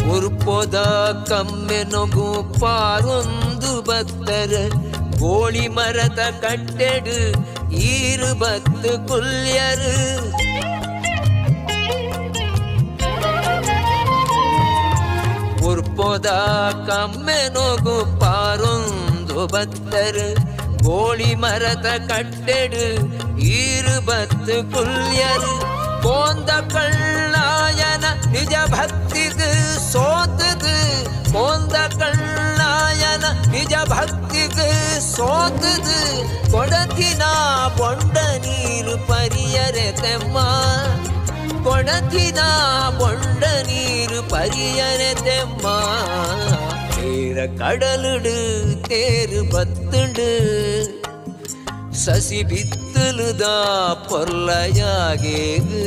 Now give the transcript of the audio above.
ಉರ್ಪೋದ ಕಮ್ಮೆ ನೊಗು ಪಾರೊಂದು ಬತ್ತರ ಗೋಳಿ ಮರದ ಕಟ್ಟೆಡು ಈರು ಬತ್ತು ಕುಲ್ಯರು ಉರ್ಪೋದ ಕಮ್ಮೆ ನೊಗು ಪಾರೊಂದು ಬತ್ತರ ಗೋಳಿ ಮರದ ಕಟ್ಟೆಡು ಈರು ಬತ್ತು ಕುಲ್ಯರು ಕೋಂದ ಕಳ್ಳಾಯನ ನಿಜ ಭಕ್ತಿದು ಸೋತದು ಕೋಂದ ಕಳ್ಳಾಯನ ನಿಜ ಭಕ್ತಿದು ಸೋತದು ಕೊಡತಿನ ಬೊಂಡ ನೀರು ಪರಿಯರೆ ತೆಮ್ಮ ಕೊಡತಿನ ಬೊಂಡ ನೀರು ಪರಿಯರೆ ತೆಮ್ಮ ತೇರ கடலுடு தேரு பத்துண்டு சசி பித்துலுதா பொல்லையாகேகு